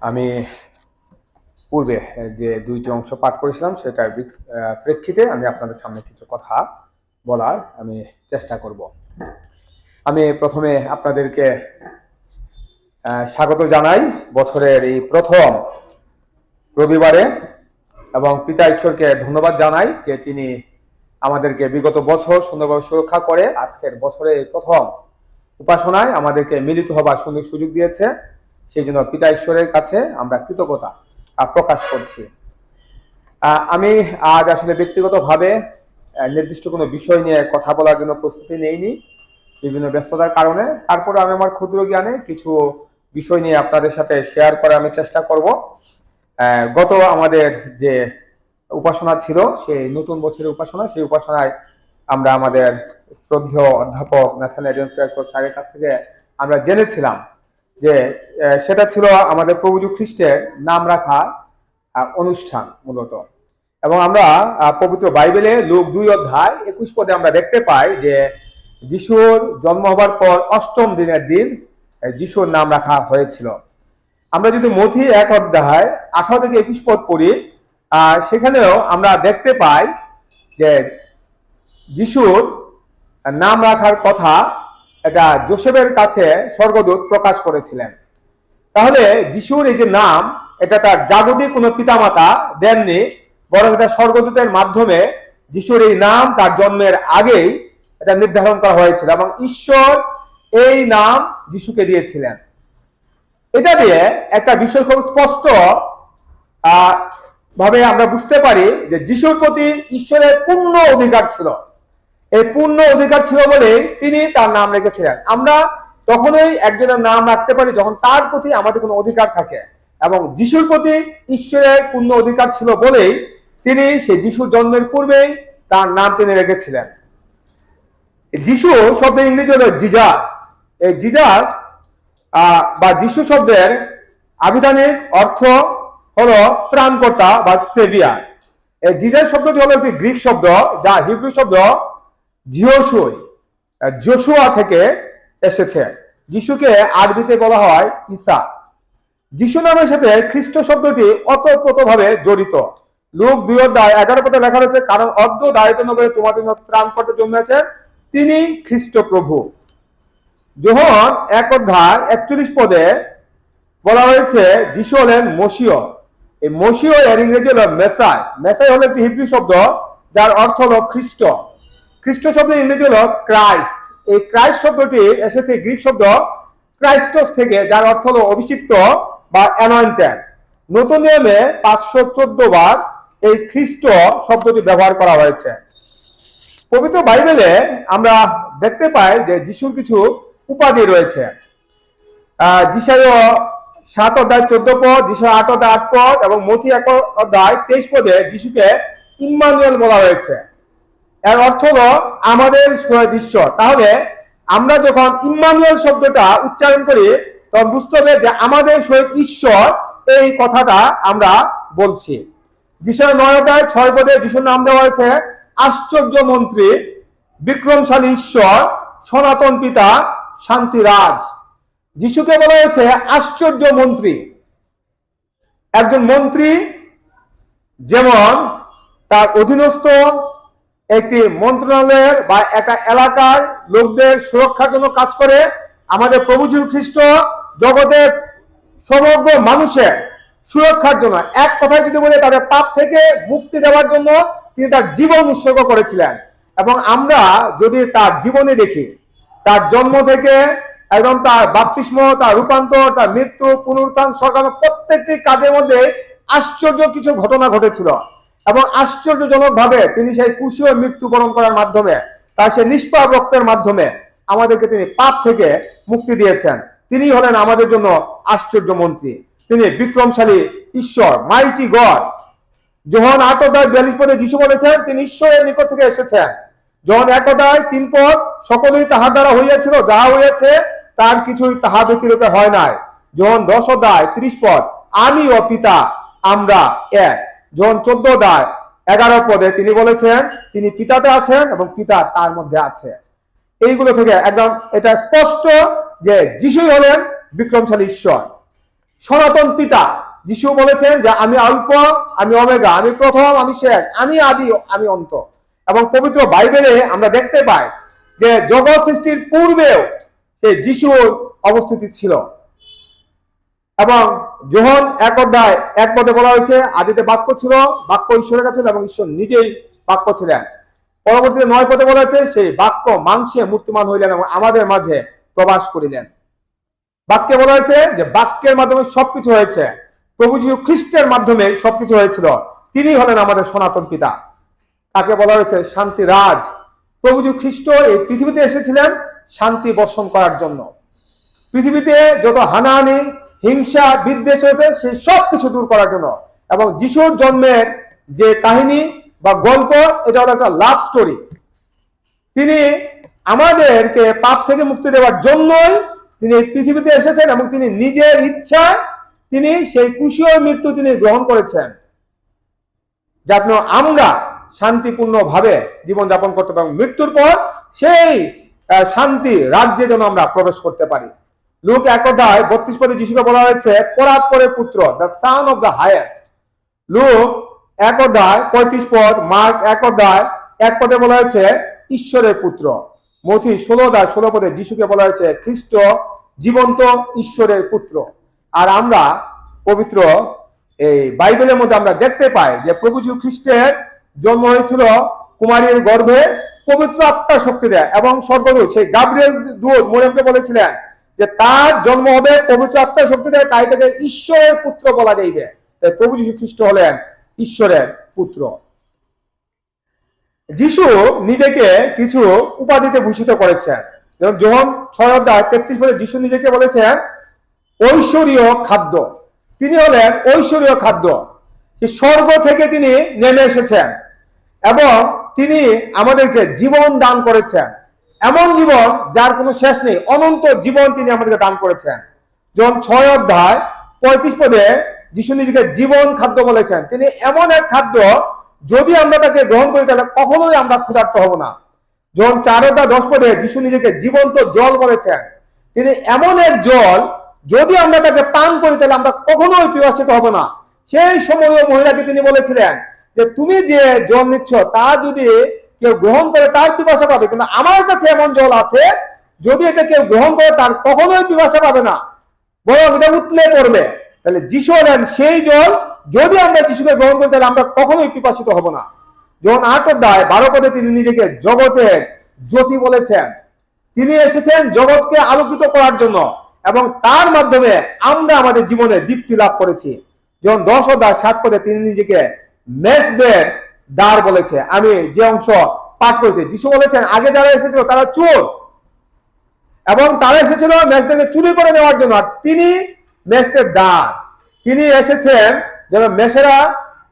আমি পূর্বে যে দুইটি অংশ পাঠ করেছিলাম সেটার প্রেক্ষিতে আমি আপনাদের সামনে কিছু কথা বলার আমি চেষ্টা করব। আমি প্রথমে আপনাদেরকে স্বাগত জানাই বছরের এই প্রথম রবিবারে, এবং পিতা ঈশ্বরকে ধন্যবাদ জানাই যে তিনি আমাদেরকে বিগত বছর সুন্দরভাবে সুরক্ষা করে আজকের বছরে এই প্রথম উপাসনায় আমাদেরকে মিলিত হবার সুন্দর সুযোগ দিয়েছে। সেই জন্য পিতা ঈশ্বরের কাছে আমরা কৃতজ্ঞতা প্রকাশ করছি। আমি আজ আসলে ব্যক্তিগতভাবে নির্দিষ্ট কোনো বিষয় নিয়ে কথা বলার জন্য প্রস্তুতি নেইনি বিভিন্ন ব্যস্ততার কারণে। তারপরে আমি আমার ক্ষুদ্র জ্ঞানে কিছু বিষয় নিয়ে আপনাদের সাথে শেয়ার করার আমি চেষ্টা করব। গত আমাদের যে উপাসনা ছিল সেই নতুন বছরের উপাসনা, সেই উপাসনায় আমরা আমাদের শ্রদ্ধেয় অধ্যাপক ন্যাথানিয়েল স্যারের কাছ থেকে আমরা জেনেছিলাম যে সেটা ছিল আমাদের প্রভু যীশু খ্রিস্টের নাম রাখা অনুষ্ঠান মূলত। এবং আমরা পবিত্র বাইবেলে লূক 2:21 আমরা দেখতে পাই যে যিশুর জন্ম হবার পর অষ্টম দিনের দিন যিশুর নাম রাখা হয়েছিল। আমরা যদি মথি 1:18-21 পড়ি, সেখানেও আমরা দেখতে পাই যে যিশুর নাম রাখার কথা এটা যোসেফের কাছে স্বর্গদূত প্রকাশ করেছিলেন। তাহলে যিশুর এই যে নাম, এটা তার জাগতিক কোনো পিতামাতা দেননি, বরং এটা স্বর্গদূতের মাধ্যমে যিশুর এই নাম তার জন্মের আগেই এটা নির্ধারণ করা হয়েছিল, এবং ঈশ্বর এই নাম যিশুকে দিয়েছিলেন। এটা দিয়ে একটা বিষয় খুব স্পষ্ট ভাবে আমরা বুঝতে পারি যে যিশুর প্রতি ঈশ্বরের পূর্ণ অধিকার ছিল। এই পূর্ণ অধিকার ছিল বলে তিনি তার নাম রেখেছিলেন। আমরা তখনই একজনের নাম রাখতে পারি যখন তার প্রতি আমাদের কোনো অধিকার থাকে, এবং যিশুর প্রতি ঈশ্বরের পূর্ণ অধিকার ছিল বলেই তিনি সেই যিশুর জন্মের পূর্বেই তার নাম তিনি রেখেছিলেন। যিশু শব্দের ইংরেজি হলো জিজাস। এই জিজাস বা যিশু শব্দের আবিধানিক অর্থ হলো ত্রাণকর্তা বা সেভিয়ার। এই জিজাস শব্দটি হলো একটি গ্রিক শব্দ, যা হিব্রু শব্দ জোশুয়া থেকে এসেছে। যিশুকে আরবিতে বলা হয় ঈসা। যিশু নামের সাথে খ্রিস্ট শব্দটি ওতপ্রোতভাবে জড়িত। লূক 2:11 লেখা রয়েছে, কারণ অদ্য দায়িত্ব নগরে তোমাদের ত্রাণকর্তা জন্মেছেন, তিনি খ্রিস্ট প্রভু। যোহন 1:41 বলা হয়েছে যিশু হলেন মসিহ। এই মসিহ এর ইংরেজি হলো মেসাই। মেসাই হলো একটি হিব্রু শব্দ যার অর্থ হলো খ্রিস্ট। খ্রিস্ট শব্দের ইংরেজি হলো ক্রাইস্ট। এই ক্রাইস্ট শব্দটি এসেছে গ্রিক শব্দ ক্রাইস্টস থেকে, যার অর্থ হলো অভিষিক্ত বা অ্যানয়েন্টেড। নতুন নিয়মে 514 বার এই খ্রিস্ট শব্দটি ব্যবহার করা হয়েছে। পবিত্র বাইবেলে আমরা দেখতে পাই যে যিশুর কিছু উপাধি রয়েছে। যিশায় 7:14 পদ, যিশায় 8:8 পদ এবং মথি 1:23 যিশুকে ইম্মানুয়েল বলা হয়েছে। এর অর্থ হলো আমাদের সহিত ঈশ্বর। তাহলে আমরা যখন ইম্মানুয়েল শব্দটা উচ্চারণ করি তখন বুঝতে হবে যে আমাদের সহিত ঈশ্বর, এই কথাটা আমরা বলছি। যিশায় 9:6 যিশুর নাম দেওয়া হয়েছে আশ্চর্য মন্ত্রী, বিক্রমশালী ঈশ্বর, সনাতন পিতা, শান্তিরাজ। যিশুকে বলা হয়েছে আশ্চর্য মন্ত্রী। একজন মন্ত্রী যেমন তার অধীনস্থ একটি মন্ত্রণালয়ের বা একটা এলাকার লোকদের সুরক্ষার জন্য কাজ করে, আমাদের প্রভু যীশু খ্রিস্ট জগতের সমগ্র মানুষের সুরক্ষার জন্য, এক কথায় যদি বলে তাদের পাপ থেকে মুক্তি দেওয়ার জন্য তিনি তার জীবন উৎসর্গ করেছিলেন। এবং আমরা যদি তার জীবনে দেখি, তার জন্ম থেকে একদম তার বাপ্তিস্ম, তার রূপান্তর, তার মৃত্যু, পুনরুত্থান, সকাল, প্রত্যেকটি কাজের মধ্যে আশ্চর্য কিছু ঘটনা ঘটেছিল। এবং আশ্চর্যজনক ভাবে তিনি সেই ক্রুশীয় মৃত্যুবরণ করার মাধ্যমে, তার সেই নিষ্পাপ রক্তের মাধ্যমে আমাদেরকে তিনি পাপ থেকে মুক্তি দিয়েছেন। তিনি হলেন আমাদের জন্য আশ্চর্য মন্ত্রী, তিনি বিক্রমশালী ঈশ্বর, মাইটি গড। যোহন 8:42 যিশু বলেছেন তিনি ঈশ্বরের নিকট থেকে এসেছেন। যোহন 1:3 সকলেই তাহার দ্বারা হইয়াছিল, যাহা হইয়াছে তার কিছুই তাহা ব্যতিরেকে হয় নাই। যোহন 10:30 আমি ও পিতা আমরা এক। যোহন 14:11 তিনি বলেছেন তিনি পিতাতে আছেন এবং পিতা তার মধ্যে আছে। এইগুলো থেকে একদম এটা স্পষ্ট যে যিশুই হলেন বিক্রমশালী ঈশ্বর। সনাতন পিতা। যিশু বলেছেন যে আমি আলফা, আমি ওমেগা, আমি প্রথম, আমি শেষ, আমি আদি, আমি অন্ত। এবং পবিত্র বাইবেলে আমরা দেখতে পাই যে জগৎ সৃষ্টির পূর্বেও সেই যিশুর অবস্থিতি ছিল। এবং যোহন 1:1 বলা হয়েছে আদিতে বাক্য ছিল, বাক্য ঈশ্বরের কাছে ছিল এবং ঈশ্বর নিজেই বাক্য ছিলেন। পরবর্তীতে 9 বলা হয়েছে সেই বাক্য মাংসে মূর্তিমান হইলেন এবং আমাদের মাঝে প্রবাস করিলেন। বাক্যে বলা হয়েছে যে বাক্যের মাধ্যমে সবকিছু হয়েছে, প্রভু যীশু খ্রিস্টের মাধ্যমে সবকিছু হয়েছিল। তিনি হলেন আমাদের সনাতন পিতা। তাকে বলা হয়েছে শান্তি রাজ। প্রভু যীশু খ্রিস্ট এই পৃথিবীতে এসেছিলেন শান্তি বর্ষণ করার জন্য। পৃথিবীতে যত হানাহানি, হিংসা, বিদ্বেষ হয়েছে সেই সব কিছু দূর করার জন্য। এবং যিশুর জন্মের যে কাহিনী বা গল্প, এটা হলো একটা লাভ স্টোরি। তিনি আমাদেরকে পাপ থেকে মুক্তি দেওয়ার জন্যই তিনি এই পৃথিবীতে এসেছেন এবং তিনি নিজের ইচ্ছায় তিনি সেই ক্রুশীয় মৃত্যু তিনি গ্রহণ করেছেন, যাতে আমরা শান্তিপূর্ণ ভাবে জীবনযাপন করতে পারি, মৃত্যুর পর সেই শান্তি রাজ্যে যেন আমরা প্রবেশ করতে পারি। লুক 1:32 যিশুকে বলা হয়েছে পরাৎপরের পুত্র, the son of the highest. Look 1:35, mark 1:1 বলা হয়েছে ঈশ্বরের পুত্র। মথি 16:16 যিশুকে বলা হয়েছে খ্রিস্ট, জীবন্ত ঈশ্বরের পুত্র। আর আমরা পবিত্র এই বাইবেলের মধ্যে আমরা দেখতে পাই যে প্রভু যীশু খ্রিস্টের জন্ম হয়েছিল কুমারীর গর্ভে পবিত্র আত্মার শক্তি দেয় এবং স্বর্গদূত সেই গাব্রিয়েল দূত মরিয়মকে বলেছিলেন যে তার জন্ম হবে পবিত্র আত্মার শক্তি দেয়, তাই তাকে ঈশ্বরের পুত্র বলা যাইবে। তাই প্রভু যীশু খ্রিস্ট হলেন ঈশ্বরের পুত্র। যিশু নিজেকে কিছু উপাধিতে ভূষিত করেছেন। যেমন যোহন 6:33 যিশু নিজেকে বলেছেন ঐশ্বরীয় খাদ্য। তিনি হলেন ঐশ্বরীয় খাদ্য। স্বর্গ থেকে তিনি নেমে এসেছেন এবং তিনি আমাদেরকে জীবন দান করেছেন, এমন জীবন যার কোনো শেষ নেই, অনন্ত জীবন তিনি আমাদেরকে দান করেছেন। যখন 6:35 যিশু নিজেকে জীবন খাদ্য বলেছেন। তিনি এমন এক খাদ্য, যদি আমরা তাকে গ্রহণ করি তাহলে কখনোই আমরা ক্ষুধার্ত হব না। যখন 4:10 যিশু নিজেকে জীবন্ত জল বলেছেন। তিনি এমন এক জল, যদি আমরা তাকে পান করি তাহলে আমরা কখনোই পিপাসিত হব না। সেই সময় মহিলাকে তিনি বলেছিলেন যে তুমি যে জল নিচ্ছ তা যদি কেউ গ্রহণ করে তার পিপাসা পাবে, কিন্তু আমার কাছে এমন জল আছে যদি এটা কেউ গ্রহণ করে তার কখনোই পিপাসা পাবে না, বরং এটা উতলে পড়বে। তাহলে যিশু হলেন সেই জল, যদি আমরা যিশুকে গ্রহণ করি তাহলে আমরা কখনোই পিপাসিত হব না। যখন 8:12 তিনি নিজেকে জগতের জ্যোতি বলেছেন। তিনি এসেছেন জগৎকে আলোকিত করার জন্য এবং তার মাধ্যমে আমরা আমাদের জীবনে দীপ্তি লাভ করেছি। যখন 10:7 তিনি নিজেকে মেষদের দ্বার বলেছে। আমি যে অংশ পাঠ করেছি, যিশু বলেছেন আগে যারা এসেছিল তারা চোর এবং তারা এসেছিল মেষদেরকে চুরি করে নেওয়ার জন্য, আর তিনি মেষদের দ্বার। তিনি এসেছেন যেন মেষেরা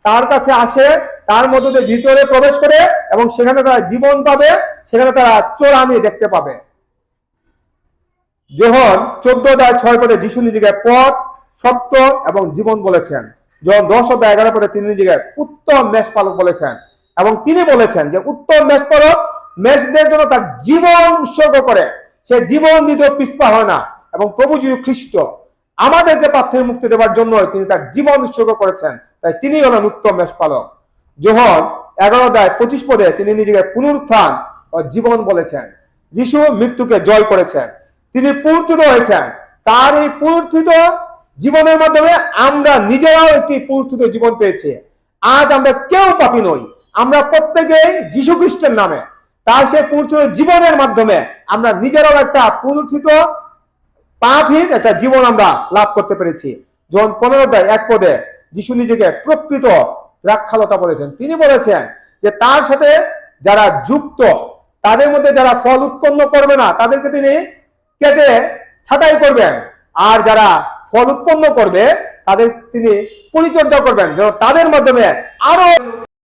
তার কাছে আসে, তার মধ্যে দিয়ে ভিতরে প্রবেশ করে এবং সেখানে তারা জীবন পাবে, সেখানে তারা চোরানি দেখতে পাবে। যখন 14:6 যিশু নিজেকে পথ, সত্য এবং জীবন বলেছেন। যখন 10:11 তিনি নিজেকে উত্তম মেষপালক বলেছেন এবং তিনি বলেছেন যে উত্তম মেষপালক মেষদের জন্য তার জীবন উৎসর্গ করে, সে জীবন দিতে পিছপা হয় না। এবং প্রভু যীশু খ্রিস্ট আমাদেরকে পাপ থেকে মুক্তি দেওয়ার জন্য তিনি তার জীবন উৎসর্গ করেছেন, তাই তিনি হলেন উত্তম মেষপালক। যখন 11:25 তিনি নিজেকে পুনরুত্থান ও জীবন বলেছেন। যিশু মৃত্যুকে জয় করেছেন, তিনি পুনরুত্থিত হয়েছেন। তার এই পুনরুত্থিত জীবনের মাধ্যমে আমরা নিজেরাও একটি পুনরুত্থিত জীবন পেয়েছি। আজ আমরা কেউ পাপী নই, আমরা প্রত্যেকেই যীশু খ্রিস্টের নামে তার সেই পুনরুত্থিত জীবনের মাধ্যমে আমরা নিজেরাও একটা পুনরুত্থিত পাপহীন একটা জীবন আমরা লাভ করতে পেরেছি। যখন 15:1 যিশু নিজেকে প্রকৃত দ্রাক্ষালতা বলেছেন। তিনি বলেছেন যে তার সাথে যারা যুক্ত, তাদের মধ্যে যারা ফল উৎপন্ন করবে না তাদেরকে তিনি কেটে ছাঁটাই করবেন, আর যারা ফল উৎপন্ন করবে তাদের তিনি পরিচর্যা করবেন, যেন তাদের মাধ্যমে আরো